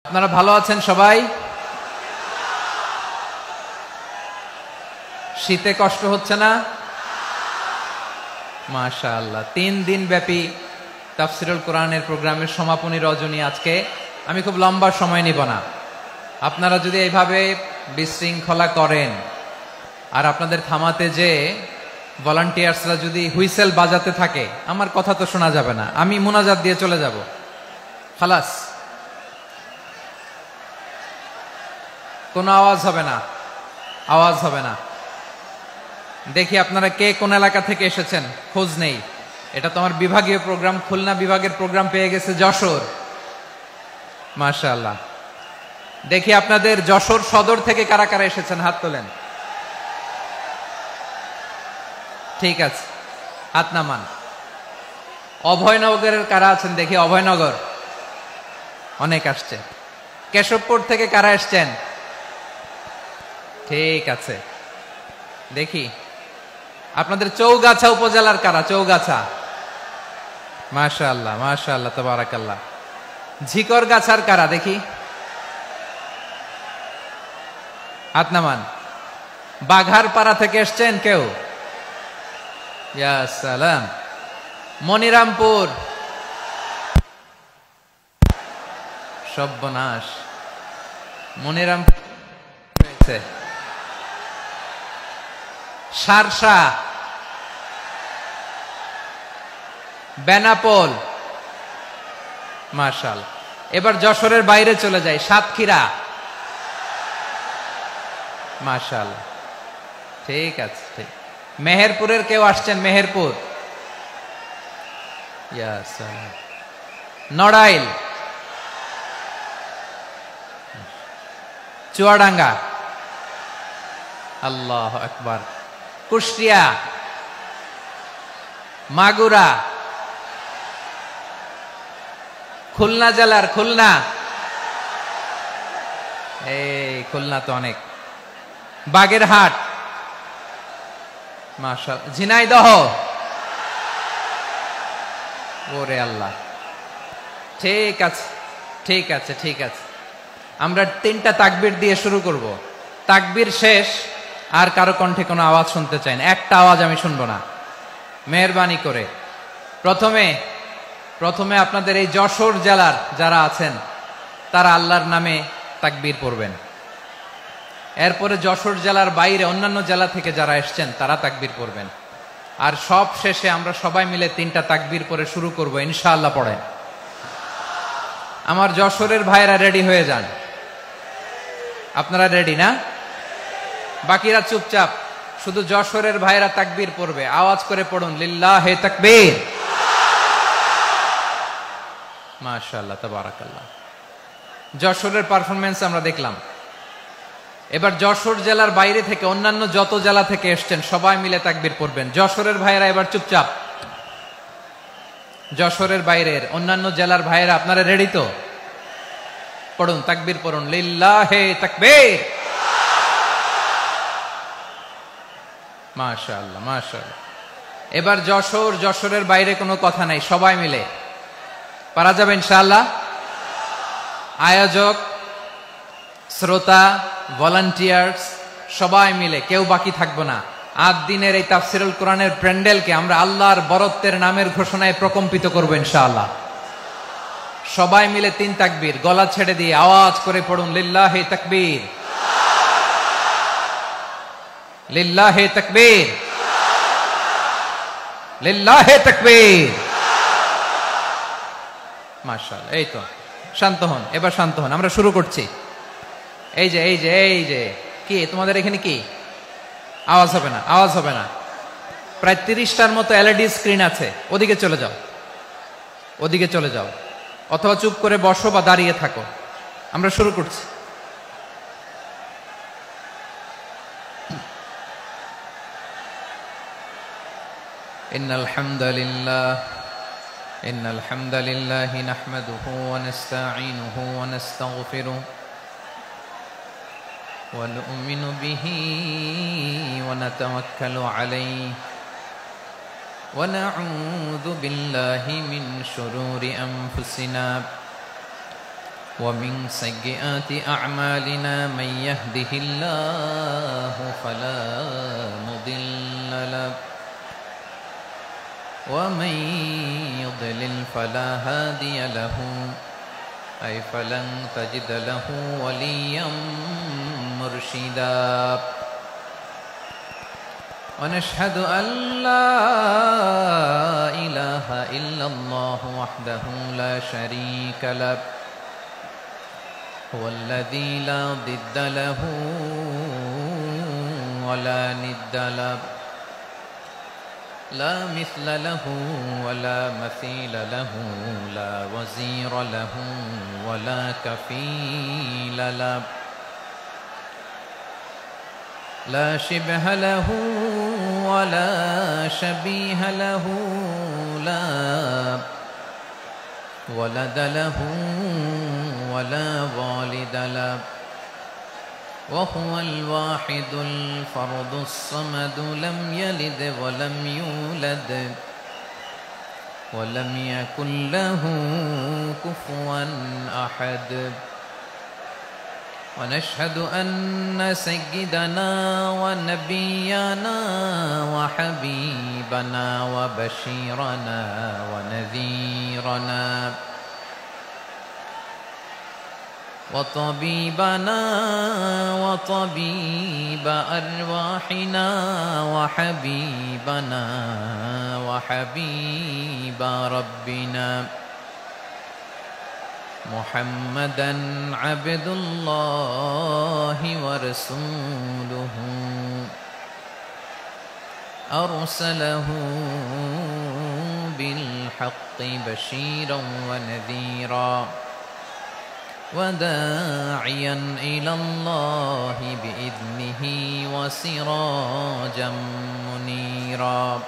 আপনারা ভালো আছেন সবাই? শীতে কষ্ট হচ্ছে না? মাশাআল্লাহ। 3 দিন ব্যাপী তাফসীরুল কোরআনের প্রোগ্রামের সমাপনী রজনী আজকে। আমি খুব লম্বা সময় নিব না। আপনারা যদি এইভাবে বিশৃঙ্খলা করেন আর আপনাদের থামাতে যে ভলান্টিয়ার্সরা যদি হুইসেল বাজাতে থাকে, আমার কথা তো শোনা যাবে না, আমি মুনাজাত দিয়ে চলে যাব। খালাস, কোনো আওয়াজ হবে না, আওয়াজ হবে না। দেখি আপনারা কে কোন এলাকা থেকে এসেছেন, খোঁজ নেই। এটা তো আমার বিভাগীয় প্রোগ্রাম, খুলনা বিভাগের প্রোগ্রাম পেয়ে গেছে যশোর। মাশাআল্লাহ। দেখি আপনাদের যশোর সদর থেকে কারা কারা এসেছেন, হাত তোলেন। ঠিক আছে, হাত নামান। অভয়নগরের কারা আছেন দেখি? অভয়নগর অনেক আসছে। কেশবপুর থেকে কারা এসছেন? ঠিক আছে, দেখি আপনাদের চৌগাছা উপজেলার কারা? চৌগাছা, মাশাআল্লাহ মাশাআল্লাহ তাবারাকাল্লাহ। ঝিকরগাছার কারা দেখি? হাত নামান। বাঘারপাড়া থেকে এসছেন কেউ? ইয়া সালাম। মনিরামপুর, সর্বনাশ, মনিরামপুর হয়েছে। সারসা, বেনাপোল, মাশাআল্লাহ। এবার যশোরের বাইরে চলে যাই, সাতক্ষীরা, মাশাআল্লাহ। ঠিক আছে, ঠিক। মেহেরপুরের কেউ আসছেন? মেহেরপুর, ইয়া সালাম। নড়াইল, চুয়াডাঙ্গা, আল্লাহু আকবার। কুষ্টিয়া, মাগুরা, খুলনা জেলার খুলনা, এই খুলনা তো অনেক। বাগেরহাট, মাশাআল্লাহ। ঝিনাইদহ, ওরে আল্লাহ। ঠিক আছে, ঠিক আছে, ঠিক আছে। আমরা 3টা তাকবীর দিয়ে শুরু করব। তাকবীর শেষ আর কারো কণ্ঠে কোনো আওয়াজ শুনতে চাই না, একটা আওয়াজ আমি শুনবো না, মেহেরবানি করে। প্রথমে আপনাদের এই যশোর জেলার যারা আছেন তারা আল্লাহর নামে তাকবীর পড়বেন। এরপরে যশোর জেলার বাইরে অন্যান্য জেলা থেকে যারা এসছেন তারা তাকবীর পড়বেন। আর সব শেষে আমরা সবাই মিলে 3টা তাকবীর পরে শুরু করব ইনশাআল্লাহ। পড়েন। আমার যশোরের ভাইরা রেডি হয়ে যান। আপনারা রেডি না? বাকিরা চুপচাপ, শুধু যশোরের ভাইরা তাকবীর পড়বে। আওয়াজ করে পড়ুন, লিল্লাহে তাকবীর। মাশাআল্লাহ তাবারাকাল্লাহ। যশোরের পারফরম্যান্স আমরা দেখলাম। এবার যশোর জেলার বাইরে থেকে অন্যান্য যত জেলা থেকে এসছেন সবাই মিলে তাকবীর পড়বেন। যশোরের ভাইরা এবার চুপচাপ। যশোরের বাইরের অন্যান্য জেলার ভাইরা আপনারা রেডি তো? পড়ুন, তাকবীর পড়ুন, লিল্লাহে তাকবীর। মাশাআল্লাহ মাশাআল্লাহ। এবার যশোরের বাইরে কোনো কথা নাই, সবাই মিলে পারা যাবে ইনশাআল্লাহ। আয়োজক, শ্রোতা, ভলান্টিয়ার্স সবাই মিলে কেউ বাকি থাকবো না। 8 দিনের এই তাফসীরুল কোরআনের প্যান্ডেলকে আমরা আল্লাহর বরত্বের নামের ঘোষণায় প্রকম্পিত করব ইনশাআল্লাহ। সবাই মিলে 3 তাকবীর, গলা ছেড়ে দিয়ে আওয়াজ করে পড়ুন, লিল্লাহে তাকবীর, লিল্লাহে তাকবীর, লিল্লাহে তাকবীর। মাশাআল্লাহ। এই তো, শান্ত হন, এবার শান্ত হন, আমরা শুরু করছি। এই যে কি তোমাদের এখানে কি আওয়াজ হবে না? আওয়াজ হবে না। প্রায় 30টার মতো এলইডি স্ক্রিন আছে, ওদিকে চলে যাও, ওদিকে চলে যাও, অথবা চুপ করে বসো বা দাঁড়িয়ে থাকো। আমরা শুরু করছি। ইন্নাল হামদালিল্লাহি নাহমাদুহু ওয়া নাস্তাঈনুহু ওয়া নাস্তাগফিরুহু ওয়া নু'মিনু বিহি ওয়া নাতাওয়াক্কালু আলাইহি ওয়া নাউযু বিল্লাহি মিন শুরুরি আনফুসিনা ومن سيئات أعمالنا من يهده الله فلا مضل له ومن يضلل فلا هادي له أي فلن تجد له وليا مرشدا ونشهد أن لا إله إلا الله وحده لا شريك له هو الذي لا ضد له ولا ند له لا مثل له ولا مثيل له لا وزير له ولا كفيل له لا شبه له ولا شبيه له لا ولد له ولا والد له وهو الواحد الفرد الصمد لم يلد ولم يولد ولم يكن له كفوا أحد ونشهد أن سيدنا ونبينا وحبيبنا وبشيرنا ونذيرنا وطبيبنا وطبيب أرواحنا وحبيبنا وحبيب ربنا محمدا عبد الله ورسوله أرسله بالحق بشيرا ونذيرا وداعيا إلى الله بإذنه وسراجا منيرا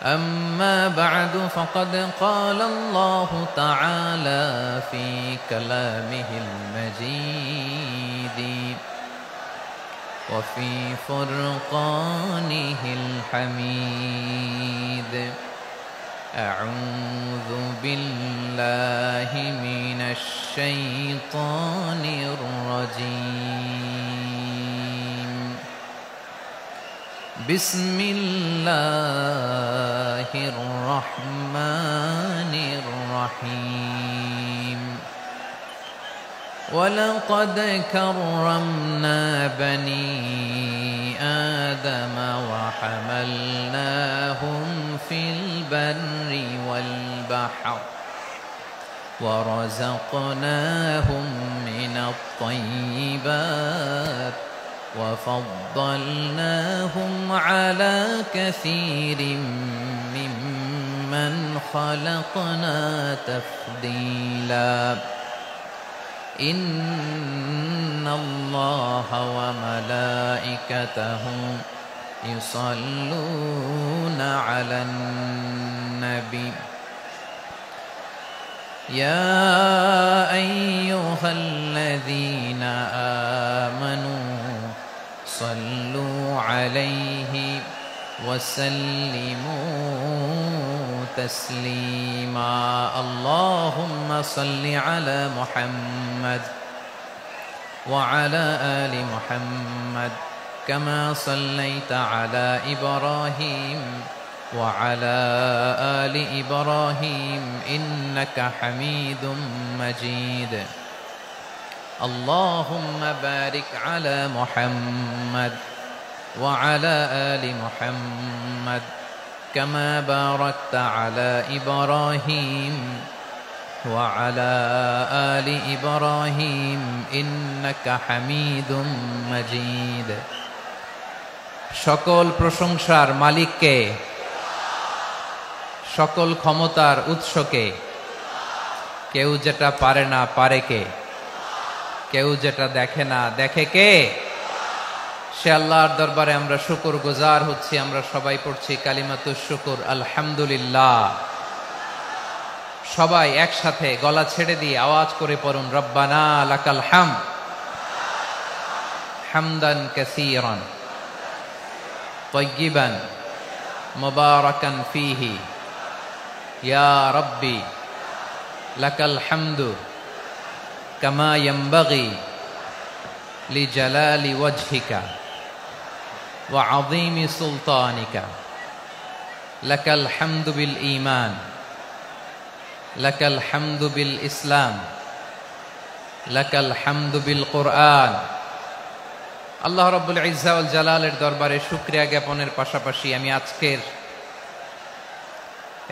أما بعد فقد قال الله تعالى في كلامه المجيد وفي فرقانه الحميد أعوذ بالله من الشيطان الرجيم بسم الله الرحمن الرحيم ولقد كرمنا بني آدم وحملناهم في البر والبحر ورزقناهم من الطيبات وفضلناهم على كثير ممن خلقنا تفضيلا إن الله وملائكته يصلون على النبي يا أيها الذين آمنوا صلوا عليه وسلموا تسليما اللهم صل على محمد وعلى آل محمد كما صليت على إبراهيم وعلى آل إبراهيم إنك حميد مجيد اللهم بارك على محمد وعلى آل محمد كما باركت على إبراهيم وعلى آل إبراهيم إنك حميد مجيد সকল প্রশংসার মালিককে সকল ক্ষমতার উৎসকে কেউ যেটা পারে না পারে কে কেউ যেটা দেখে না দেখে কে সে আল্লাহর দরবারে আমরা শুকর গুজার হচ্ছি আমরা সবাই পড়ছি কালিমাতুশ শুকর আলহামদুলিল্লাহ সবাই একসাথে গলা ছেড়ে দিয়ে আওয়াজ করে পড়ুন রব্বানা লাকাল হামদ হামদান কাসীরান তাইয়িবান মুবারাকান ফীহি ইয়া রাব্বি লাকাল হামদু কামা ইয়ানবাগি লিজালালি ওয়াজহিকা ওয়া আযীমি সুলতানিকা লাকাল হামদু বিল ঈমান লাকাল হামদু বিল ইসলাম লাকাল হামদু বিল কুরআন। আল্লাহ রাব্বুল ইজ্জা ওয়াল জালালের দরবারে শুকরিয়া জ্ঞাপনের পাশাপাশি আমি আজকের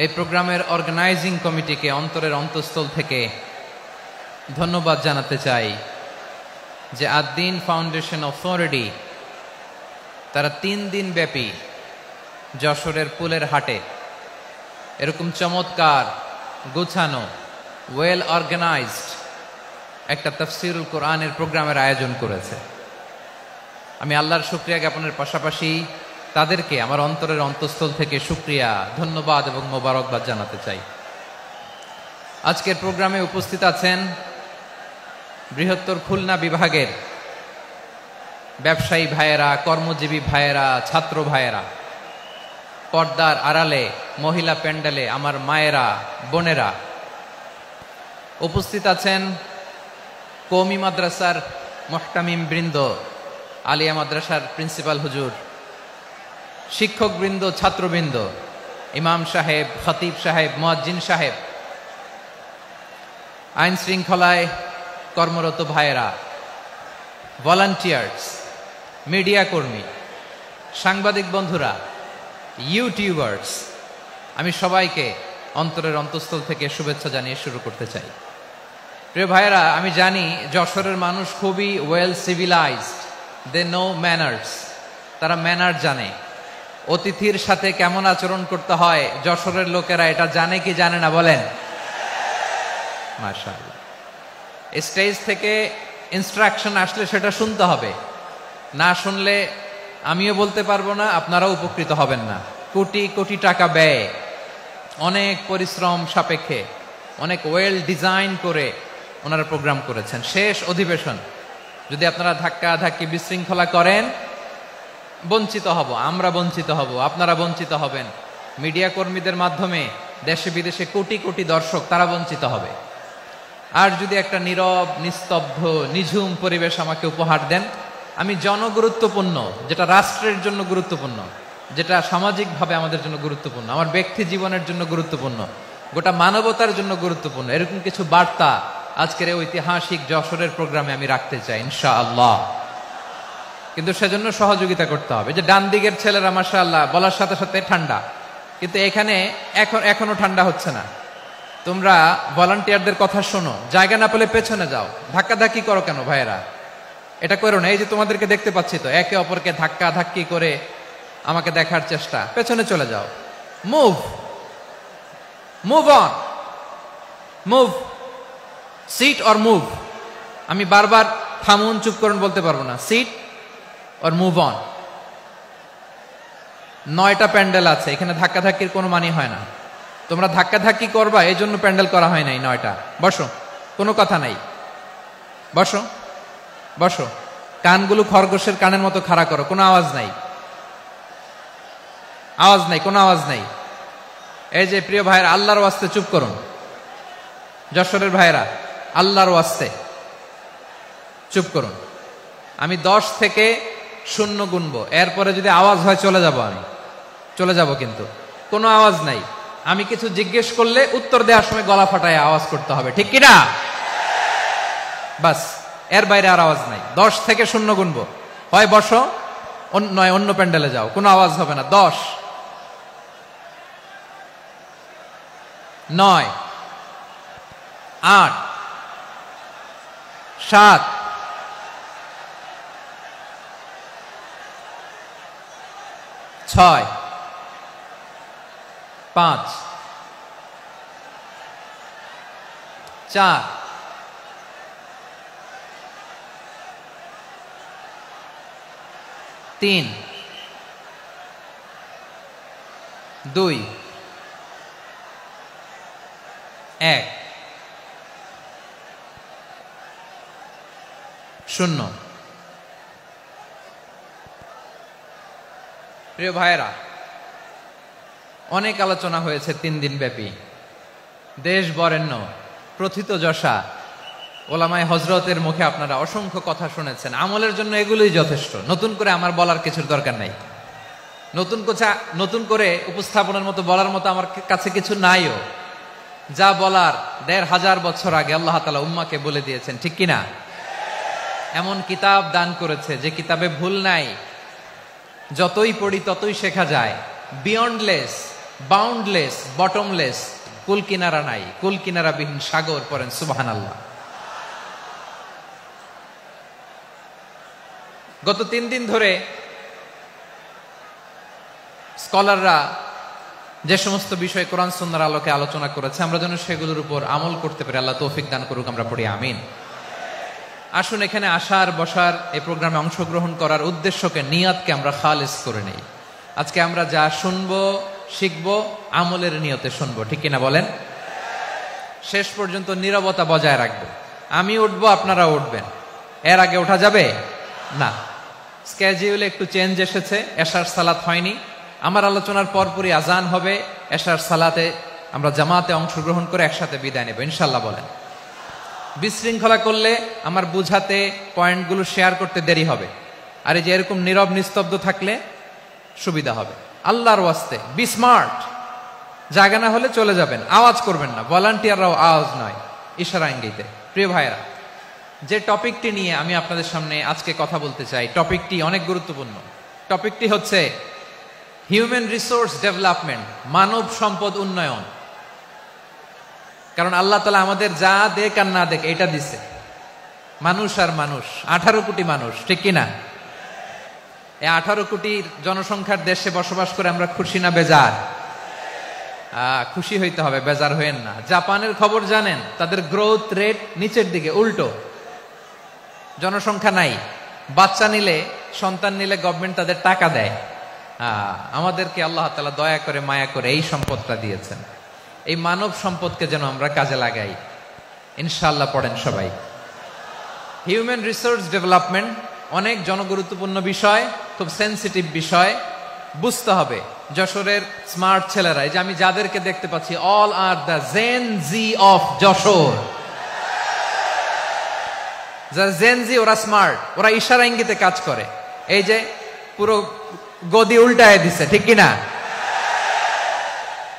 এই প্রোগ্রামের অর্গানাইজিং কমিটিকে অন্তরের অন্তঃস্থল থেকে ধন্যবাদ জানাতে চাই যে আদ-দ্বীন ফাউন্ডেশন অথরিটি তারা 3 দিন ব্যাপী যশোরের পুলের হাটে এরকম চমৎকার গোছানো ওয়েল অর্গানাইজড একটা তাফসীরুল কোরআনের প্রোগ্রামের আয়োজন করেছে। আমি আল্লাহর শুকরিয়া জ্ঞাপনের পাশাপাশি তাদেরকে আমার অন্তরের অন্তঃস্থল থেকে শুকরিয়া, ধন্যবাদ এবং মোবারকবাদ জানাতে চাই। আজকের প্রোগ্রামে উপস্থিত আছেন বৃহত্তর খুলনা বিভাগের ব্যবসায়ী ভাইয়েরা, কর্মজীবী ভাইয়েরা, ছাত্র ভাইয়েরা, পর্দার আড়ালে, মহিলা প্যান্ডেলে আমার মায়েরা, বোনেরা। উপস্থিত আছেন কওমি মাদ্রাসার মুহতামিম বৃন্দ, আলিয়া মাদ্রাসার প্রিন্সিপাল হুজুর, শিক্ষক বৃন্দ, ছাত্রবৃন্দ, ইমাম সাহেব, খতিব সাহেব, মুয়াজ্জিন সাহেব, আইন শৃঙ্খলায় কর্মরত ভাইয়েরা, ভলান্টিয়ার্স, মিডিয়া কর্মী, সাংবাদিক বন্ধুরা, ইউটিউবার্স, আমি সবাইকে অন্তরের অন্তঃস্থল থেকে শুভেচ্ছা জানিয়ে শুরু করতে চাই। প্রিয় ভাইয়েরা, আমি জানি যশোরের মানুষ খুবই well civilized, they know manners, তারা ম্যানার জানে। অতিথির সাথে কেমন আচরণ করতে হয় যশোরের লোকেরা এটা জানে কি জানে না বলেন? মাশাআল্লাহ। স্টেজ থেকে ইনস্ট্রাকশন আসলে সেটা শুনতে হবে, না শুনলে আমিও বলতে পারবো না, আপনারাও উপকৃত হবেন না। কোটি কোটি টাকা ব্যয়, অনেক পরিশ্রম সাপেক্ষে, অনেক ওয়েল ডিজাইন করে ওনারা প্রোগ্রাম করেছেন। শেষ অধিবেশন যদি আপনারা ধাক্কা ধাক্কি বিশৃঙ্খলা করেন, বঞ্চিত হব, আমরা বঞ্চিত হব, আপনারা বঞ্চিত হবেন, মিডিয়া কর্মীদের মাধ্যমে দেশে বিদেশে কোটি কোটি দর্শক তারা বঞ্চিত হবে। আর যদি একটা নীরব, নিস্তব্ধ, নিঝুম পরিবেশ আমাকে উপহার দেন, আমি জনগুরুত্বপূর্ণ, যেটা রাষ্ট্রের জন্য গুরুত্বপূর্ণ, যেটা সামাজিকভাবে আমাদের জন্য গুরুত্বপূর্ণ, আমার ব্যক্তি জীবনের জন্য গুরুত্বপূর্ণ, গোটা মানবতার জন্য গুরুত্বপূর্ণ, এরকম কিছু বার্তা আজকের এই ঐতিহাসিক যশোরের প্রোগ্রামে আমি রাখতে চাই ইনশাআল্লাহ। কিন্তু সেজন্য সহযোগিতা করতে হবে। যে ডান দিকের ছেলেরা মাশাআল্লাহ বলার সাথে সাথে ঠান্ডা, কিন্তু এখানে এখনো ঠান্ডা হচ্ছে না। তোমরা ভলান্টিয়ারদের কথা শোনো, জায়গা না পেলে পেছনে যাও, ধাক্কাধাক্কি করো কেন ভাইয়েরা? এটা করো না। এই যে তোমাদেরকে দেখতে পাচ্ছি তো, একে অপরকে ধাক্কা ধাক্কি করে আমাকে দেখার চেষ্টা, পেছনে চলে যাও। Move move on, move, sit or move. আমি বারবার থামুন, চুপ করুন বলতে পারবো না। Sit or move on. 9টা প্যান্ডেল আছে, এখানে ধাক্কাধাক্কির কোনো মানে হয় না। তোমরা ধাক্কাধাক্কি করবা, এই জন্য প্যান্ডেল করা হয় নাই 9টা। বসো, কোনো কথা নাই, বসো বসো। কানগুলো খরগোশের কানের মতো খাড়া করো, কোনো আওয়াজ নাই, আওয়াজ নাই, কোনো আওয়াজ নাই। এই যে প্রিয় ভাইয়েরা, আল্লাহর ওয়াস্তে চুপ করুন। যশোরের ভাইয়েরা, আল্লাহর ওয়াস্তে চুপ করুন। আমি 10 থেকে 0 গুনবো, এরপরে যদি আওয়াজ হয় চলে যাব, আমি চলে যাব, কিন্তু কোনো আওয়াজ নাই। আমি কিছু জিজ্ঞেস করলে উত্তর দেওয়ার সময় গলা ফাটায় আওয়াজ করতে হবে, ঠিক কিনা? বাস, এর বাইরে আর আওয়াজ নাই। 10 থেকে 0 গুনবো, হয় বসো, নয় অন্য প্যান্ডেলে যাও, কোনো আওয়াজ হবে না। 10, 9, 8, 7, 6, 5, 4, 3, 2, 1, 0। প্রিয় ভাইয়েরা, অনেক আলোচনা হয়েছে 3 দিন ব্যাপী। দেশ বরেণ্য প্রথিতযশা ওলামায়ে হযরতের মুখে আপনারা অসংখ্য কথা শুনেছেন, আমলের জন্য এগুলোই যথেষ্ট। নতুন করে আমার বলার কিছুর দরকার নাই। নতুন করে উপস্থাপনের মতো বলার মতো আমার কাছে কিছু নাইও। যা বলার ১৫০০ বছর আগে আল্লাহ তাআলা উম্মাহকে বলে দিয়েছেন, ঠিক কিনা? এমন কিতাব দান করেছে যে কিতাবে ভুল নাই, যতই পড়ি ততই শেখা যায়। বিয়ন্ডলেস, বাউন্ডলেস, বটমলেস, কুল কিনারা নাই, কুল কিনারা বিহীন সাগর। পড়েন সুবহানাল্লাহ। গত ৩ দিন ধরে স্কলাররা যে সমস্ত বিষয়ে কোরআন সুন্নাহর আলোকে আলোচনা করেছে, আমরা যেন সেগুলোর উপর আমল করতে পারি। আল্লাহ তৌফিক দান করুক, আমরা পড়ি আমিন। আসুন এখানে আসার, বসার, এই প্রোগ্রামে অংশগ্রহণ করার উদ্দেশ্যকে, নিয়াতকে আমরা খালেস করে নেই। আজকে আমরা যা শুনবো, শিখবো, আমলের নিয়তে শুনবো, ঠিক কিনা বলেন? শেষ পর্যন্ত নীরবতা বজায় রাখবো। আমি উঠবো, আপনারা উঠবেন। এর আগে ওঠা যাবে না। স্কেডিউলে একটু চেঞ্জ এসেছে, এশার সালাত হয়নি। আমার আলোচনার পরপরই আজান হবে, এশার সালাতে আমরা জামাতে অংশগ্রহণ করে একসাথে বিদায় নেব ইনশাল্লাহ। বলেন। বিশৃঙ্খলা করলে আমার বুঝাতে, পয়েন্টগুলো শেয়ার করতে দেরি হবে। আর এই যে এরকম নীরব নিস্তব্ধ থাকলে সুবিধা হবে। আল্লাহর ওয়াস্তে বি স্মার্ট। জায়গা না হলে চলে যাবেন, আওয়াজ করবেন না। ভলান্টিয়াররাও আওয়াজ নয়, ইশারা ইঙ্গিতে। প্রিয় ভাইরা, যে টপিকটি নিয়ে আমি আপনাদের সামনে আজকে কথা বলতে চাই, টপিকটি অনেক গুরুত্বপূর্ণ। টপিকটি হচ্ছে হিউম্যান রিসোর্স ডেভেলপমেন্ট, মানব সম্পদ উন্নয়ন। কারণ আল্লাহ তাআলা আমাদের যা দেখ আর না দেখ এটা দিছে। মানুষ আর মানুষ, 18 কোটি মানুষ, ঠিক কিনা? এই 18 কোটি জনসংখ্যার দেশে বসবাস করে আমরা খুশি না বেজার? খুশি হইতে হবে, বেজার হইেন না। জাপানের খবর জানেন? তাদের গ্রোথ রেট নিচের দিকে, উল্টো। জনসংখ্যা নাই, বাচ্চা নিলে, সন্তান নিলে গভর্নমেন্ট তাদের টাকা দেয়। আমাদেরকে আল্লাহ তাআলা দয়া করে, মায়া করে এই সম্পদটা দিয়েছেন। এই মানব সম্পদকে যেন আমরা কাজে লাগাই ইনশাআল্লাহ। পড়েন সবাই। হিউম্যান রিসোর্স ডেভেলপমেন্ট অনেক জনগুরুত্বপূর্ণ বিষয়, খুব সেন্সিটিভ বিষয়। বুঝতে হবে যশোরের স্মার্ট ছেলেরা, এই যে আমি যাদেরকে দেখতে পাচ্ছি, all are the Gen Z of Jessore. যারা জেন জি, ওরা স্মার্ট, ওরা ইশারা ইঙ্গিতে কাজ করে। এই যে পুরো গদি উল্টায় দিছে, ঠিক কিনা?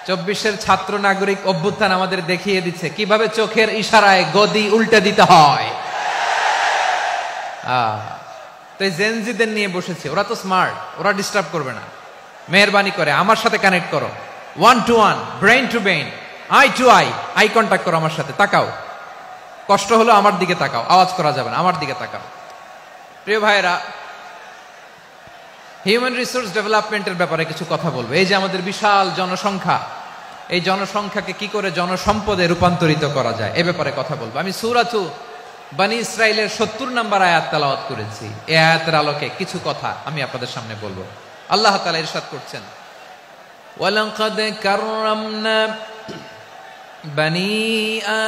24-এর ছাত্র নাগরিক অভ্যুত্থান আমাদের দেখিয়ে দিচ্ছে কিভাবে চোখের ইশারায় গদি উল্টে দিতে হয়। তো এই জেনজিদের নিয়ে বসেছে, ওরা তো স্মার্ট, ওরা ডিস্টার্ব করবে না। মেহরবানি করে আমার সাথে কানেক্ট করো, 1 to 1, brain to brain, eye to eye, eye contact করো আমার সাথে। তাকাও, কষ্ট হলো আমার দিকে তাকাও, আওয়াজ করা যাবে না, আমার দিকে তাকাও। প্রিয় ভাইয়েরা, হিউম্যান রিসোর্স ডেভেলপমেন্টের ব্যাপারে কিছু কথা বলবো। এই যে আমাদের বিশাল জনসংখ্যা, এই জনসংখ্যাকে কি করে জনসম্পদে রূপান্তরিত করা যায়, এ ব্যাপারে কথা বলবো। আমি সূরাতু বনী ইসরাইলের 70 নম্বর আয়াত তেলাওয়াত করেছি। এই আয়াতের আলোকে কিছু কথা আমি আপনাদের সামনে বলবো। আল্লাহ তাআলা ইরশাদ করছেন, ওয়ালাকাদ কাররামনা বনী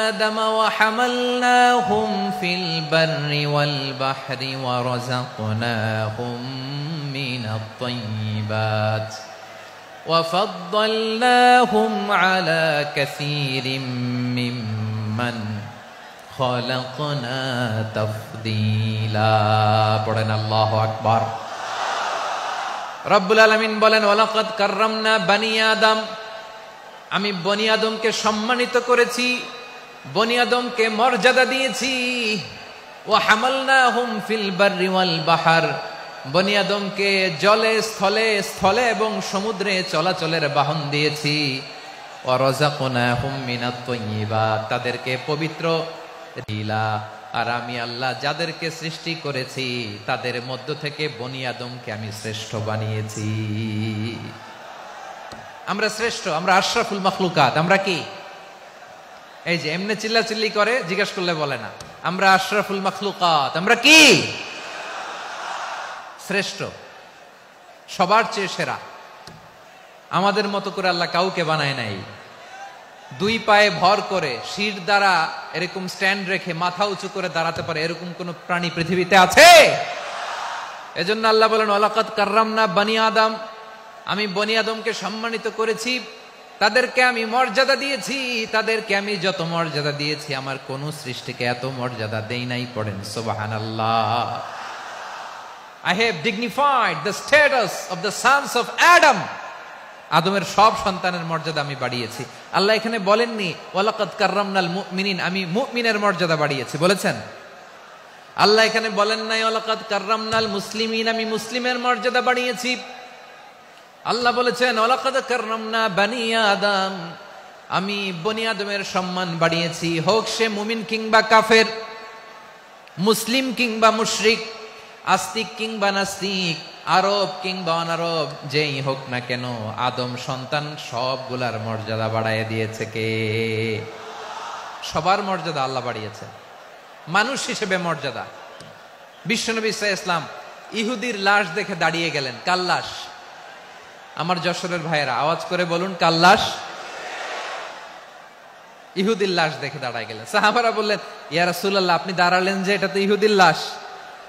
আদম ওয়া হামালনাহুম ফিল বাররি ওয়াল বাহরি ওয়া রাযাকনাহুম মিনাত তাইয়্যিবাত ওয়া ফাদ্দালনাহুম আলা কাসীরিম মিম্মান খালাকনা তাফদীলা। পড়েন আল্লাহু আকবার। রব্বুল আলামিন বলেন, ওয়ালাকাদ কাররামনা বনী আদম, আমি বনী আদমকে সম্মানিত করেছি, বনী আদমকে মর্যাদা দিয়েছি। ওয়া হামালনাহুম ফিল বাররি ওয়াল বাহর, বনী আদমকে জলে, স্থলে, স্থলে এবং সমুদ্রে চলাচলের বাহন দিয়েছি। ওয়া রাযাকনাহুম মিনাত তাইয়্যিবাত, তাদেরকে পবিত্র দিলা। আর আমি আল্লাহ যাদেরকে সৃষ্টি করেছি তাদের মধ্য থেকে বনী আদমকে আমি শ্রেষ্ঠ বানিয়েছি। আমরা শ্রেষ্ঠ, আমরা আশরাফুল মাখলুকাত। আমরা কি? এই যে এমনি চিল্লাচিল্লি করে, জিজ্ঞেস করলে বলে না। আমরা আশরাফুল মাখলুকাত। আমরা কি? শ্রেষ্ঠ, সবার চেয়ে সেরা। আমাদের মতো করে আল্লাহ কাউকে বানায় নাই। 2 পায়ে ভর করে, শির দ্বারা এরকম স্ট্যান্ড রেখে মাথা উঁচু করে দাঁড়াতে পারে এরকম কোন প্রাণী পৃথিবীতে আছে? এজন্য আল্লাহ বলেন, ওয়ালাকাদ কাররামনা বনী আদম, আমি বনী আদমকে সম্মানিত করেছি। তাদেরকে আমি মর্যাদা দিয়েছি, তাদেরকে আমি যত মর্যাদা দিয়েছি আমার কোন সৃষ্টিকে এত মর্যাদা দেই নাই। পড়েন সুবহানাল্লাহ। I have dignified the status of the sons of Adam. আদমের সব সন্তানের মর্যাদা আমি বাড়িয়েছি। আল্লাহ এখানে বলেননি ওয়ালাকাদ কাররামনাল মুমিনিন, আমি মুমিনের মর্যাদা বাড়িয়েছি, বলেছেন? আল্লাহ এখানে বলেন নাই ওয়ালাকাদ কাররামনাল মুসলিমিন, আমি মুসলিমের মর্যাদা বাড়িয়েছি। আল্লাহ বলেছেন ওয়ালাকাদ কাররামনা বানি আদম, আমি বনি আদমের সম্মান বাড়িয়েছি, হোক সে মুমিন কিংবা কাফের, মুসলিম কিংবা মুশরিক, আস্তিক কিংবা নাস্তিক, আরব কিংবা অনারব, যেই হোক না কেন আদম সন্তান সবগুলার মর্যাদা বাড়ায় দিয়েছে কে? সবার মর্যাদা আল্লাহ বাড়িয়েছে। মানুষ হিসেবে মর্যাদা। বিশ্বনবী সাল্লাল্লাহু আলাইহি ওয়াসাল্লাম ইহুদির লাশ দেখে দাঁড়িয়ে গেলেন। কার লাশ? আমার যশোরের ভাইয়েরা আওয়াজ করে বলুন, কার লাশ? ইহুদির লাশ দেখে দাঁড়ায় গেলেন। সাহাবারা বললেন ইয়া রাসূলুল্লাহ, আপনি দাঁড়ালেন যে, এটা তো ইহুদির লাশ।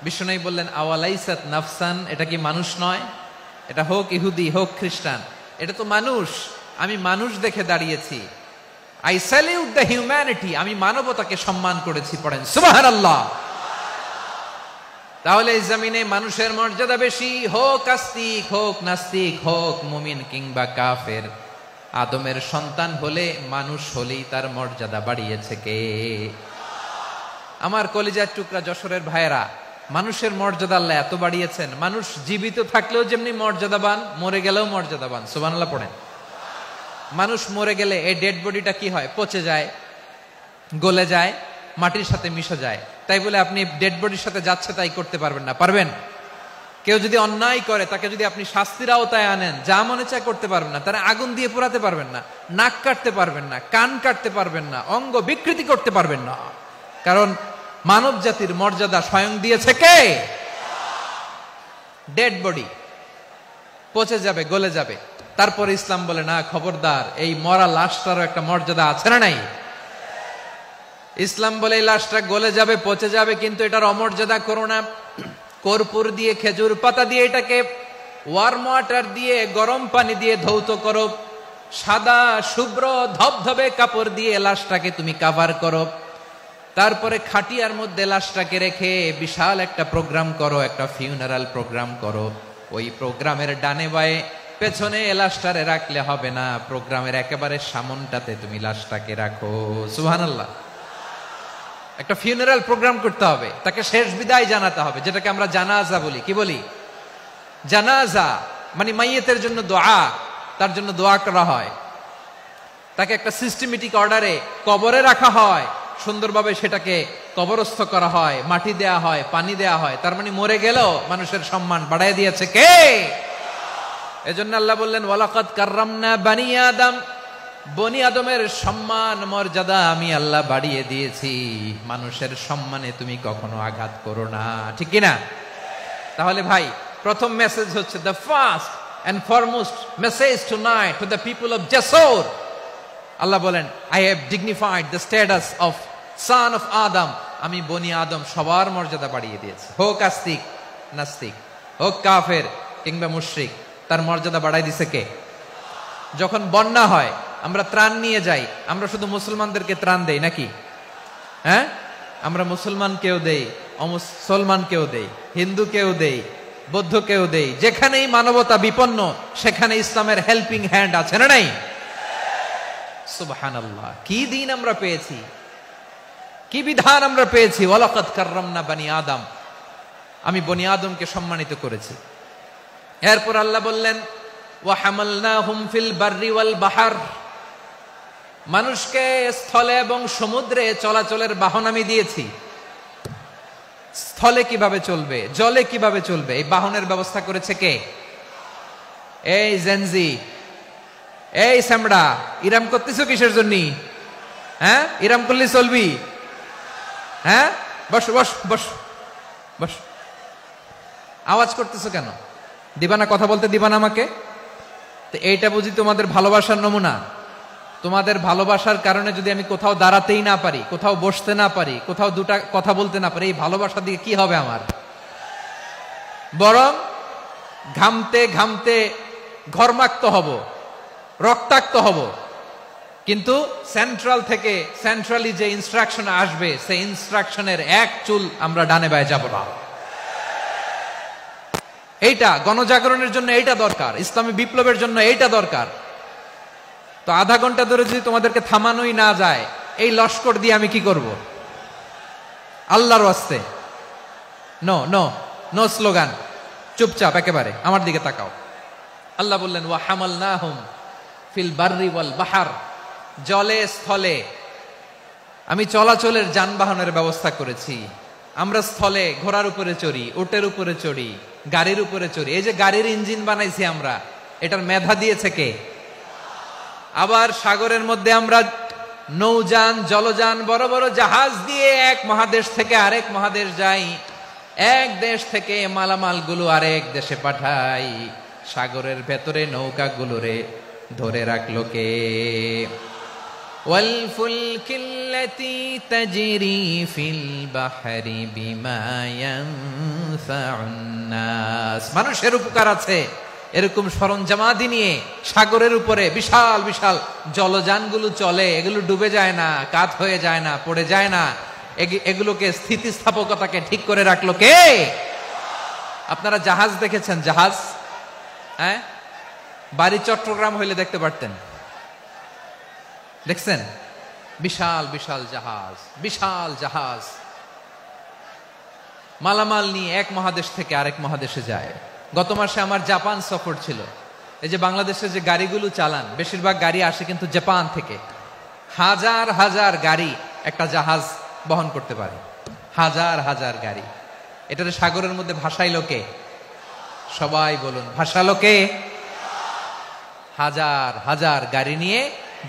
বিশ্বনবী বললেন আওয়ালাইসাত নাফসান, এটা কি মানুষ নয়? এটা হোক ইহুদি হোক খ্রিস্টান, এটা তো মানুষ। আমি মানুষ দেখে দাঁড়িয়েছি। আই স্যালিউট দ্য হিউম্যানিটি, আমি মানবতাকে সম্মান করেছি। পড়েন সুবহানাল্লাহ। তাহলে এই জমিনে মানুষের মর্যাদা বেশি, হোক আস্তিক হোক নাস্তিক, হোক মুমিন কিংবা কাফের। আদমের সন্তান হলে, মানুষ হলেই তার মর্যাদা বাড়িয়েছে কে? আমার কলিজার টুকরা যশোরের ভাইয়েরা, মানুষের মর্যাদা আল্লাহ এত বাড়িয়েছেন, মানুষ জীবিত থাকলেও যেমনি মর্যাদাবান, মরে গেলেও মর্যাদাবান। সুবহানাল্লাহ পড়েন। মানুষ মরে গেলে এই ডেড বডিটা কি হয়? পচে যায়, গলে যায়, মাটির সাথে মিশে যায়। তাই বলে আপনি ডেড বডির সাথে যাচ্ছে তাই করতে পারবেন না? পারবেন? কেউ যদি অন্যায় করে তাকে যদি আপনি শাস্তির আওতায় আনেন, যা মনে চায় করতে পারবেন না। তারা আগুন দিয়ে পোড়াতে পারবেন না, নাক কাটতে পারবেন না, কান কাটতে পারবেন না, অঙ্গ বিকৃতি করতে পারবেন না। কারণ মানব জাতির মর্যাদা স্বয়ং দিয়েছে কে? ডেড বডি পচে যাবে, গলে যাবে। তারপরে ইসলাম বলে না, খবরদার, এই মরা লাশটারও একটা মর্যাদা আছে না নাই? ইসলাম বলে এই লাশটা গলে যাবে, পচে যাবে, কিন্তু এটার অমর্যাদা করো না। কর্পূর দিয়ে, খেজুর পাতা দিয়ে এটাকে ওয়ার্ম ওয়াটার দিয়ে, গরম পানি দিয়ে ধৌত করো। সাদা শুভ্র ধবধবে কাপড় দিয়ে লাশটাকে তুমি কাভার করো। তারপরে খাটিয়ার মধ্যে লাশটাকে রেখে বিশাল একটা প্রোগ্রাম করো, একটা ফিউনারাল প্রোগ্রাম করো। ওই প্রোগ্রামের ডানে বায়ে পেছনে লাশটারে রাখলে হবে না, প্রোগ্রামের একেবারে সামনটাতে তুমি লাশটাকে রাখো। সুবহানাল্লাহ। একটা ফিউনারাল প্রোগ্রাম করতে হবে, তাকে শেষ বিদায় জানাতে হবে, যেটাকে আমরা জানাজা বলি। কি বলি? জানাজা মানে মাইয়েতের জন্য দোয়া, তার জন্য দোয়া করা হয়। তাকে একটা সিস্টেমেটিক অর্ডারে কবরে রাখা হয়, সুন্দরভাবে সেটাকে কবরস্থ করা হয়, মাটি দেয়া হয়, পানি দেয়া হয়। তার মানে মরে গেলেও মানুষের সম্মান বাড়ায় দিয়েছে কে? এজন্য আল্লাহ বললেন ওয়ালাকাদ কাররামনা বানি আদম, বনি আদমের সম্মান মর্যাদা আমি আল্লাহ বাড়িয়ে দিয়েছি। মানুষের সম্মানে তুমি কখনো আঘাত করো না, ঠিক কিনা? তাহলে ভাই, প্রথম মেসেজ হচ্ছে, the first and foremost message tonight to the people of Jessore. Allah বলেন I have dignified the status of son of Adam, আমি বনি আদম সবার মর্যাদা বাড়িয়ে দিয়েছি। হোক আস্তিক নাস্তিক, হোক কাফের কিংবা মুশরিক, তার মর্যাদা বাড়াই দিছে কে? যখন বন্যা হয় আমরা ত্রাণ নিয়ে যাই, আমরা শুধু মুসলমানদেরকে ত্রাণ দেই নাকি? হ্যাঁ, আমরা মুসলমানকেও দেই, অমুসলমানকেও দেই, হিন্দুকেও দেই, বৌদ্ধকেও দেই। যেখানেই মানবতা বিপন্ন সেখানে ইসলামের হেল্পিং হ্যান্ড আছে না নাই? সুবহানাল্লাহ। কি দিন আমরা পেয়েছি, কি বিধান আমরা পেয়েছি। ওয়ালাকাদ কাররামনা বানি আদম, আমি বনি আদমকে সম্মানিত করেছি। এরপর আল্লাহ বললেন ওয়া হামালনাহুম ফিল বাররি ওয়াল বাহর, মানুষকে স্থলে এবং সমুদ্রে চলাচলের বাহন আমি দিয়েছি। স্থলে কিভাবে চলবে, জলে কিভাবে চলবে, এই বাহনের ব্যবস্থা করেছে কে? এই জেনজি, এই সামড়া, ইরাম করতেছো কিসের জন্য? হ্যাঁ, ইরাম করলে চলবি? হ্যাঁ, বস বস বস বস। আওয়াজ করতেছো কেন? দিবানা, কথা বলতে দিবানা আমাকে? তো এইটা বুঝি তোমাদের ভালোবাসার নমুনা? তোমাদের ভালোবাসার কারণে যদি আমি কোথাও দাঁড়াতেই না পারি, কোথাও বসতে না পারি, কোথাও দুটা কথা বলতে না পারি, এই ভালোবাসা দিয়ে কি হবে আমার? বরং ঘামতে ঘামতে ঘর্মাক্ত হব, রক্তাক্ত হব। কিন্তু সেন্ট্রালি যে ইনস্ট্রাকশন আসবে সেই ইনস্ট্রাকশনের এক চুল আমরা ডানে বায়ে যাব না। এইটা গণজাগরণের জন্য এইটা দরকার, ইসলামী বিপ্লবের জন্য এইটা দরকার। তো আধা ঘন্টা ধরে যদি তোমাদেরকে থামানোই না যায়, এই লস্কর দিয়ে আমি কি করব? আল্লাহর ওয়াস্তে নো নো নো স্লোগান, চুপচাপ একেবারে আমার দিকে তাকাও। আল্লাহ বললেন ওয়া হামালনাহুম ফিল বাররি ওয়াল বাহার, জলে স্থলে আমি চলাচলের যানবাহনের ব্যবস্থা করেছি। আমরা স্থলে ঘোড়ার উপরে চড়ি, উটের উপরে চড়ি, গাড়ির উপরে চড়ি। এই যে গাড়ির ইঞ্জিন বানাইছি আমরা, এটার মেধা দিয়েছে কে? আবার সাগরের মধ্যে আমরা নৌযান, জলযান, বড় বড় জাহাজ দিয়ে এক মহাদেশ থেকে আরেক মহাদেশ যাই, এক দেশ থেকে মালামাল গুলো আরেক দেশে পাঠাই। সাগরের ভেতরে নৌকাগুলোরে ধরে রাখলো কে? والفلك التي تجري في البحر بما ينفع الناس, মানুষের উপকার আছে এরকম সরঞ্জামাদি নিয়ে সাগরের উপরে বিশাল বিশাল জলযানগুলো চলে। এগুলো ডুবে যায় না, কাত হয়ে যায় না, পড়ে যায় না। এগুলোকে স্থিতিস্থাপকতাকে ঠিক করে রাখলো কে? আপনারা জাহাজ দেখেছেন? জাহাজ, হ্যাঁ, বাড়ি চট্টগ্রাম হইলে দেখতে পারতেন। দেখছেন? বিশাল বিশাল জাহাজ, বিশাল জাহাজ মালামাল নিয়ে এক মহাদেশ থেকে আরেক মহাদেশে যায়। গত মাসে আমার জাপান সফর ছিল। এই যে বাংলাদেশে যে গাড়িগুলো চালান, বেশিরভাগ গাড়ি আসে কিন্তু জাপান থেকে। হাজার হাজার গাড়ি একটা জাহাজ বহন করতে পারে, হাজার হাজার গাড়ি। এটাতে সাগরের মধ্যে ভাসাইলো কে? সবাই বলুন, ভাসালো কে? হাজার হাজার গাড়ি নিয়ে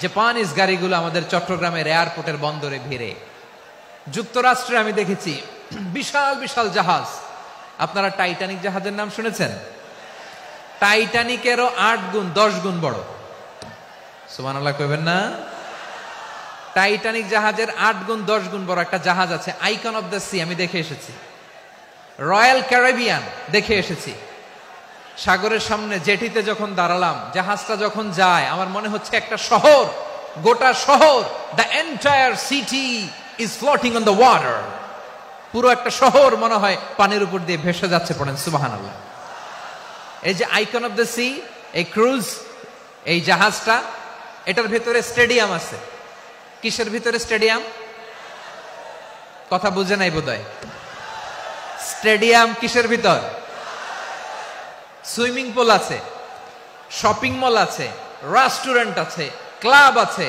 জাপানিজ গাড়িগুলো আমাদের চট্টগ্রামের এয়ারপোর্টের বন্দরে ভিড়ে। যুক্তরাষ্ট্রে আমি দেখেছি বিশাল বিশাল জাহাজ। আপনারা টাইটানিক জাহাজের নাম শুনেছেন? টাইটানিকেরও 8 গুণ 10 গুণ বড়। সুবহানাল্লাহ কইবেন না? টাইটানিক জাহাজের 8 গুণ 10 গুণ বড় একটা জাহাজ আছে, আইকন অফ দ্য সি। আমি দেখে এসেছি। রয়্যাল ক্যারিবিয়ান দেখে এসেছি। সাগরের সামনে জেটিতে যখন দাঁড়ালাম, জাহাজটা যখন যায়, আমার মনে হচ্ছে একটা শহর, গোটা শহর, the entire city is floating on the water. পুরো একটা শহর মনে হয় পানির উপর দিয়ে ভেসে যাচ্ছে। পড়েন সুবহানাল্লাহ। এই যে আইকন অফ দ্য সি, এই ক্রুজ, এই জাহাজটা, এটার ভিতরে স্টেডিয়াম আছে। কিসের ভিতরে স্টেডিয়াম? কথা বুঝে নাই বোধহয়। স্টেডিয়াম কিসের ভিতর? সুইমিং পুল আছে, শপিং মল আছে, রেস্টুরেন্ট আছে, ক্লাব আছে,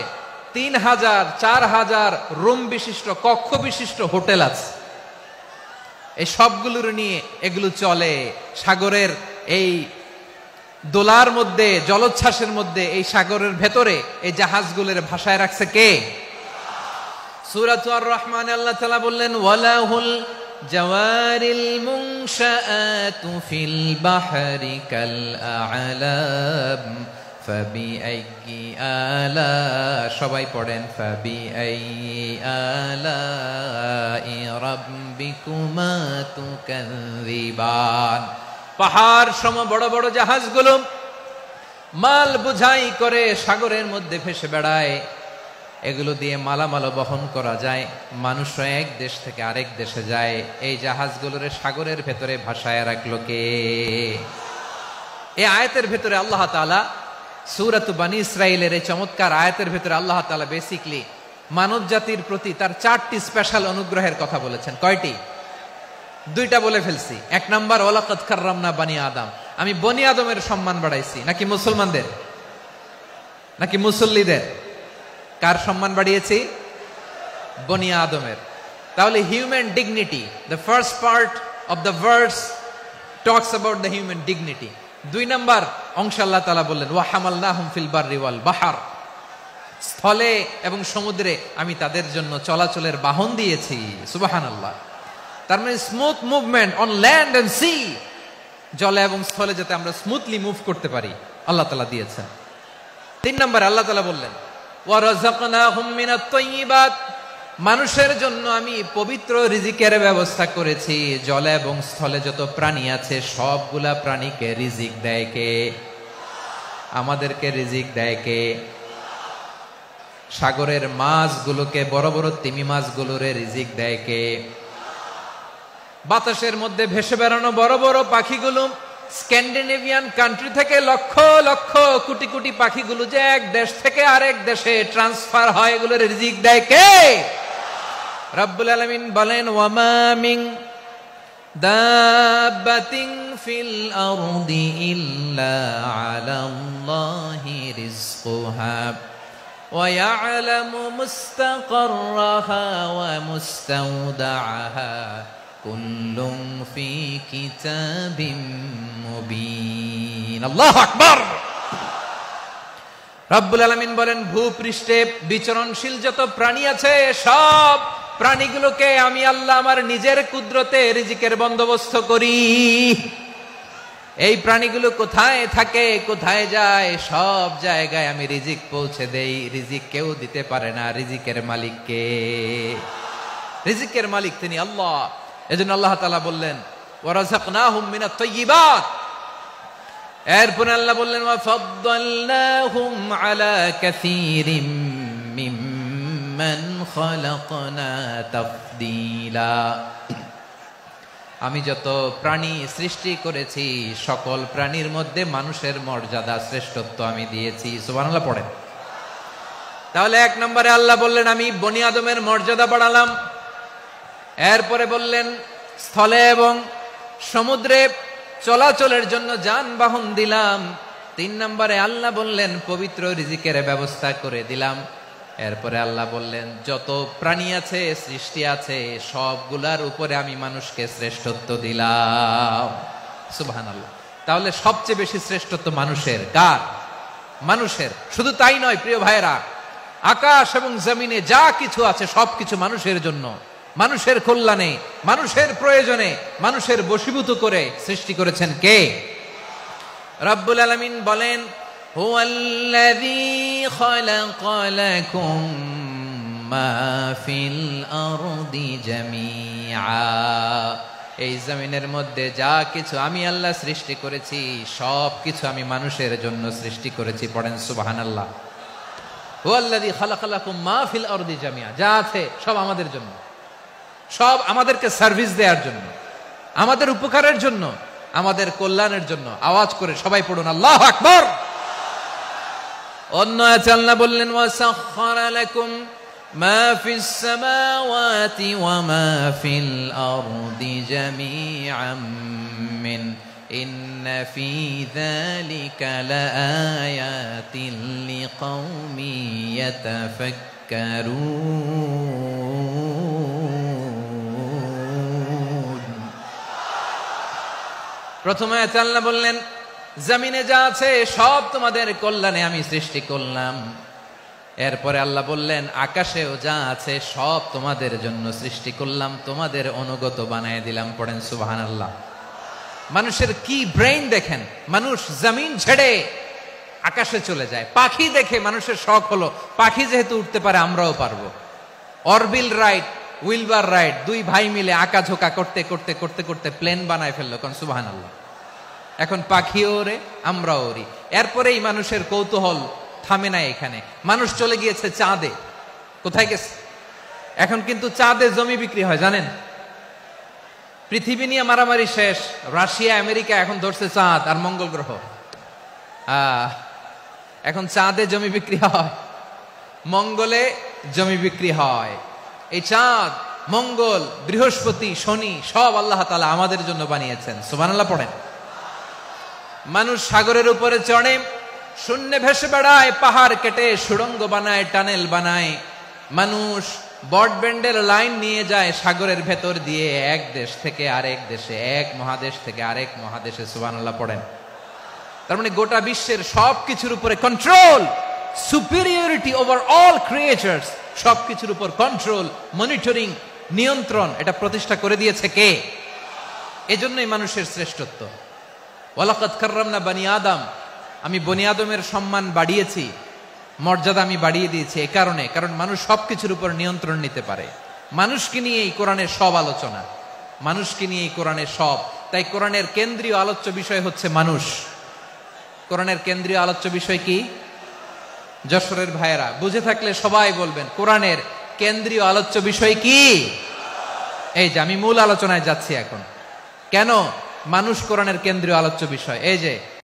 3000 4000 রুম বিশিষ্ট, কক্ষ বিশিষ্ট হোটেল আছে। এই সবগুলোর নিয়ে এগুলো চলে সাগরের এই দোলার মধ্যে, জলোচ্ছ্বাসের মধ্যে। এই সাগরের ভেতরে এই জাহাজগুলোর ভাষায় রাখছে কে? সূরা আর রহমানে আল্লাহ তাআলা বললেন ওয়ালাহুল জাওয়ারিল মুনশাআতু ফিল বাহরি কাল আ'লাম ফাবিআইয়ি আলা, সবাই পড়েন, ফাবিআইয়ি আলাই রাব্বিকুমা তুকাযিবান। পাহাড় সম বড় বড় জাহাজগুলো মাল বোঝাই করে সাগরের মধ্যে ভেসে বেড়ায়। এগুলো দিয়ে মালামাল বহন করা যায়, মানুষও এক দেশ থেকে আরেক দেশে যায়। এই জাহাজগুলোর সাগরের ভেতরে ভাসায় রাখলো কে? এই আয়াতের ভেতরে আল্লাহ তাআলা সূরাত বানী ইসরাঈলের এই চমৎকার আয়াতের ভেতরে আল্লাহ তাআলা বেসিক্যালি মানব জাতির প্রতি তার 4টি স্পেশাল অনুগ্রহের কথা বলেছেন। কয়টি? 2টা বলে ফেলছি। 1 নাম্বার ওয়ালাকাদ কাররামনা বানি আদম, আমি বনি আদমের সম্মান বাড়াইছি। নাকি মুসলমানদের? নাকি মুসল্লিদের? কার সম্মান বাড়িয়েছি? বনি আদমের। তাহলে human dignity, the first part of the verse talks about the human dignity. 2 number অংশ আল্লাহ তাআলা বললেন ওয়া হামালনাহুম ফিল বাররি ওয়াল বাহর, স্থলে এবং সমুদ্রে আমি তাদের জন্য চলাচলের বাহন দিয়েছি। সুবহানাল্লাহ। তার মানে smooth movement on land and sea, জলে এবং স্থলে যাতে আমরা স্মুথলি মুভ করতে পারি আল্লাহ তাআলা দিয়েছেন। 3 নম্বরে আল্লাহ তাআলা বললেন ওয়া রাযাকনাহুম মিনাত তাইয়্যিবাত, মানুষের জন্য আমি পবিত্র রিজিকের ব্যবস্থা করেছি। জলে এবং স্থলে যত প্রাণী আছে সবগুলা প্রাণীকে রিজিক দেয় কে? আমাদেরকে রিজিক দেয় কে? সাগরের মাছগুলোকে, বড় বড় তিমি মাছগুলোরে রিজিক দেয় কে? বাতাসের মধ্যে ভেসে বেড়ানো বড় বড় পাখিগুলো, স্ক্যান্ডিনেভিয়ান কান্ট্রি থেকে লক্ষ লক্ষ কোটি কোটি পাখিগুলো যে এক দেশ থেকে আরেক দেশে ট্রান্সফার হয়, এগুলোর রিজিক দেয় কে? রব্বুল আলামিন বলেন, ওয়ামা মিন দাব্বাতিন ফিল আরদি ইল্লা আলাল্লাহি রিজকুহা ওয়া ইয়ালামু মুস্তাকাররাহা ওয়া মুস্তাওদাআহা কুল্লুম ফি কিতাবিম মুবিন। আল্লাহু আকবার। রব্বুল আলামিন বলেন, ভূপৃষ্ঠে বিচরণশীল যত প্রাণী আছে সব প্রাণীগুলোকে আমি আল্লাহ আমার নিজের কুদরতে রিজিকের বন্দোবস্ত করি। এই প্রাণীগুলো কোথায় থাকে, কোথায় যায়, সব জায়গায় আমি রিজিক পৌঁছে দেই। রিজিক কেউ দিতে পারে না, রিজিকের মালিক কে? রিজিকের মালিক তিনি আল্লাহ। এজন্য আল্লাহ তাআলা বললেন, ওয়ারাযাকনাহুম মিনাত তাইয়্যিবাত। এরপর আল্লাহ বললেন, ওয়া ফাদ্দালনাহুম আলা কাসীরিম মিম্মান খালাকনা তাফদীলা। আমি যত প্রাণী সৃষ্টি করেছি সকল প্রাণীর মধ্যে মানুষের মর্যাদা, শ্রেষ্ঠত্ব আমি দিয়েছি। সুবহানাল্লাহ পড়েন। তাহলে এক নম্বরে আল্লাহ বললেন, আমি বনি আদমের মর্যাদা বাড়ালাম। এরপরে বললেন, স্থলে এবং সমুদ্রে চলাচলের জন্য যানবাহন দিলাম। 3 নম্বরে আল্লাহ বললেন, পবিত্র রিজিকের ব্যবস্থা করে দিলাম। এরপরে আল্লাহ বললেন, যত প্রাণী আছে, সৃষ্টি আছে, সবগুলার উপরে আমি মানুষকে শ্রেষ্ঠত্ব দিলাম। সুবহানাল্লাহ। তাহলে সবচেয়ে বেশি শ্রেষ্ঠত্ব মানুষের। কার? মানুষের। শুধু তাই নয় প্রিয় ভাইরা, আকাশ এবং জমিনে যা কিছু আছে সবকিছু মানুষের জন্য, মানুষের কল্যাণে, মানুষের প্রয়োজনে, মানুষের বশীভূত করে সৃষ্টি করেছেন কে? রব্বুল আলামিন বলেন, হুয়াল্লাযী খালাকা লাকুম মা ফিল আরদি জামিআ। এই জমিনের মধ্যে যা কিছু আমি আল্লাহ সৃষ্টি করেছি সব কিছু আমি মানুষের জন্য সৃষ্টি করেছি। পড়েন সুবহানাল্লাহ। হুয়াল্লাযী খালাকা লাকুম মা ফিল আরদি জামিআ। যা আছে সব আমাদের জন্য, সব আমাদেরকে সার্ভিস দেওয়ার জন্য, আমাদের উপকারের জন্য, আমাদের কল্যাণের জন্য। আওয়াজ করে সবাই পড়ুন আল্লাহু আকবার। অন্য আয়াতে আল্লাহ বললেন, ওয়াসাখখারা লাকুম মা ফিস সামাওয়াতি ওয়া মা ফিল আরদি জামিআম মিন ইন্না ফি যালিকা লাআয়াতিন লিকাউমিন ইয়াতাফাক্কারুন। প্রথমে আয়াতে আল্লাহ বললেন, জমিনে যা আছে সব তোমাদের কল্যাণে আমি সৃষ্টি করলাম। এরপরে আল্লাহ বললেন, আকাশেও যা আছে সব তোমাদের জন্য সৃষ্টি করলাম, তোমাদের অনুগত বানায় দিলাম। পড়েন সুবহানাল্লাহ। মানুষের কি ব্রেইন দেখেন। মানুষ জমিন ছেড়ে আকাশে চলে যায়। পাখি দেখে মানুষের শখ হলো, পাখি যেহেতু উঠতে পারে আমরাও পারবো। অরবিল রাইট, উইলবার রাইট, 2 ভাই মিলে আঁকাঝোঁকা করতে করতে করতে করতে প্লেন বানায় ফেললো। কোন সুবহানাল্লাহ। এখন পাখিও ওরে, আমরাও ওরি। এরপরেই মানুষের কৌতূহল থামে না এখানে। মানুষ চলে গিয়েছে চাঁদে। কোথায় গেছে? এখন কিন্তু চাঁদে জমি বিক্রি হয় জানেন। পৃথিবী নিয়ে মারামারি শেষ। রাশিয়া আমেরিকা এখন ধরছে চাঁদ আর মঙ্গল গ্রহ। এখন চাঁদে জমি বিক্রি হয়, মঙ্গলে জমি বিক্রি হয়। এই চাঁদ, মঙ্গল, বৃহস্পতি, শনি সব আল্লাহ তাআলা আমাদের জন্য বানিয়েছেন। সুবহানাল্লাহ পড়েন। মানুষ সাগরের উপরে চড়ে, শূন্যে ভেসে বেড়ায়, পাহাড় কেটে সুড়ঙ্গ বানায়, টানেল বানায়। মানুষ ব্রডব্যান্ডের লাইন নিয়ে যায় সাগরের ভেতর দিয়ে, এক দেশ থেকে আরেক দেশে, এক মহাদেশ থেকে আরেক মহাদেশে। সুবহানাল্লাহ পড়েন। তার মানে গোটা বিশ্বের সবকিছুর উপরে control, superiority over all creatures, সবকিছুর উপর কন্ট্রোল, মনিটরিং, নিয়ন্ত্রণ, এটা প্রতিষ্ঠা করে দিয়েছে কে? এজন্যই মানুষের শ্রেষ্ঠত্ব। ওয়ালাকাদ কাররামনা বানি আদম। আমি বনি আদমের সম্মান বাড়িয়েছি, মর্যাদা আমি বাড়িয়ে দিয়েছি এ কারণে, কারণ মানুষ সবকিছুর উপর নিয়ন্ত্রণ নিতে পারে। মানুষকে নিয়ে এই কোরআনের সব আলোচনা, মানুষকে নিয়ে এই কোরআনের সব। তাই কোরআনের কেন্দ্রীয় আলোচ্য বিষয় হচ্ছে মানুষ। কোরআনের কেন্দ্রীয় আলোচ্য বিষয় কি? যশোরের ভাইয়েরা বুঝে থাকলে সবাই বলবেন কোরআনের কেন্দ্রীয় আলোচ্য বিষয় কি? এই যে আমি মূল আলোচনায় যাচ্ছি এখন। কেন মানুষ কোরআনের কেন্দ্রীয় আলোচ্য বিষয়? এই যে